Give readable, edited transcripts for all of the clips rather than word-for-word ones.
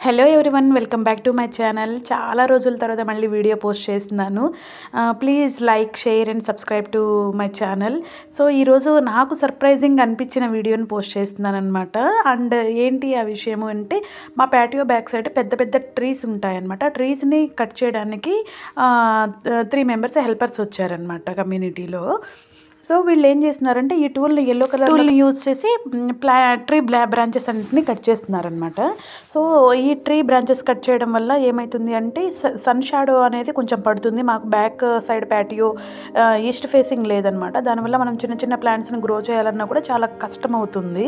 Hello everyone, welcome back to my channel. చాలా రోజుల తర్వాత మళ్ళీ వీడియో పోస్ట్ చేస్తున్నాను. Please like, share and subscribe to my channel. So ఈరోజు నాకు సర్ప్రైజింగ్ అనిపించిన వీడియోని పోస్ట్ చేస్తున్నాను అనమాట. అండ్ ఏంటి ఆ విషయము అంటే, మా ప్యాటియో బ్యాక్ సైడ్ పెద్ద పెద్ద ట్రీస్ ఉంటాయన్నమాట. ట్రీస్ని కట్ చేయడానికి 3 మెంబర్స్ హెల్పర్స్ వచ్చారనమాట కమ్యూనిటీలో. సో వీళ్ళు ఏం చేస్తున్నారంటే, ఈ టూల్ని ఎల్లో కలర్ టూల్ని యూజ్ చేసి ట్రీ బ్రాంచెస్ అన్నింటినీ కట్ చేస్తున్నారనమాట. సో ఈ ట్రీ బ్రాంచెస్ కట్ చేయడం వల్ల ఏమవుతుంది అంటే, సన్ షాడో అనేది కొంచెం పడుతుంది. మాకు back side patio east facing లేదనమాట. దానివల్ల మనం చిన్న చిన్న ప్లాంట్స్ని గ్రో చేయాలన్నా కూడా చాలా కష్టం అవుతుంది.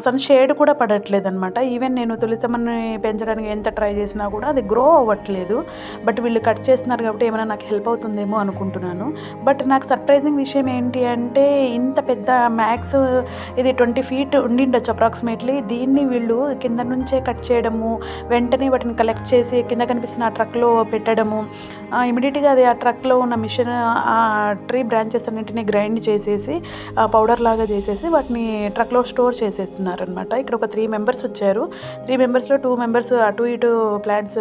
సన్ షేడ్ కూడా పడట్లేదు అనమాట. ఈవెన్ నేను తులసమ్మని పెంచడానికి ఎంత ట్రై చేసినా కూడా అది గ్రో అవ్వట్లేదు. బట్ వీళ్ళు కట్ చేస్తున్నారు కాబట్టి ఏమైనా నాకు హెల్ప్ అవుతుందేమో అనుకుంటున్నాను. బట్ నాకు సర్ప్రైజింగ్ విషయం ఏంటి అంటే, ఇంత పెద్ద మ్యాక్స్ ఇది 20 feet ఉండిండొచ్చు అప్రాక్సిమేట్లీ. దీన్ని వీళ్ళు కింద నుంచే కట్ చేయడము, వెంటనే వాటిని కలెక్ట్ చేసి కింద కనిపిస్తున్న ఆ ట్రక్లో పెట్టడము, ఇమీడియట్గా అది ఆ ట్రక్లో ఉన్న మిషన్ ఆ ట్రీ బ్రాంచెస్ అన్నింటినీ గ్రైండ్ చేసేసి పౌడర్ లాగా చేసేసి వాటిని ట్రక్లో స్టోర్ చేసేస్తున్నారు అనమాట. ఇక్కడ ఒక 3 members వచ్చారు. 3 membersలో 2 members అటు ఇటు ప్లాంట్స్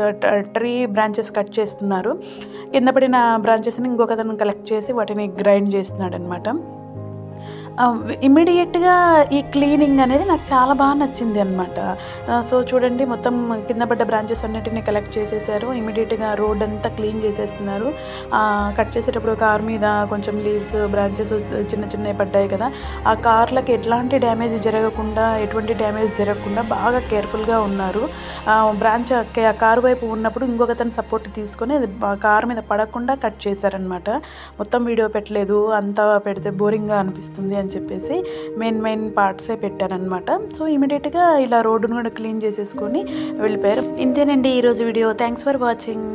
ట్రీ బ్రాంచెస్ కట్ చేస్తున్నారు. కింద పడిన బ్రాంచెస్ని ఇంకొకతను కలెక్ట్ చేసి వాటిని గ్రైండ్ చేస్తున్నాడు అనమాట. ఇమ్మీడియట్గా ఈ క్లీనింగ్ అనేది నాకు చాలా బాగా నచ్చింది అనమాట. సో చూడండి, మొత్తం కింద పడ్డ బ్రాంచెస్ అన్నిటిని కలెక్ట్ చేసేసారు. ఇమీడియట్గా రోడ్ అంతా క్లీన్ చేసేస్తున్నారు. కట్ చేసేటప్పుడు కార్ మీద కొంచెం లీవ్స్ బ్రాంచెస్ చిన్న చిన్నవి పడ్డాయి కదా, ఆ కార్లకి ఎట్లాంటి డ్యామేజ్ జరగకుండా, ఎటువంటి డ్యామేజ్ జరగకుండా బాగా కేర్ఫుల్గా ఉన్నారు. బ్రాంచ్ కారు వైపు ఉన్నప్పుడు ఇంకొకతను సపోర్ట్ తీసుకొని అది కారు మీద పడకుండా కట్ చేశారనమాట. మొత్తం వీడియో పెట్టలేదు, అంతా పెడితే బోరింగ్గా అనిపిస్తుంది అని చెప్పేసి మెయిన్ పార్ట్సే పెట్టారనమాట. సో ఇమీడియట్గా ఇలా రోడ్డును కూడా క్లీన్ చేసేసుకొని వెళ్ళిపోయారు. ఇంతేనండి ఈరోజు వీడియో. Thanks for watching.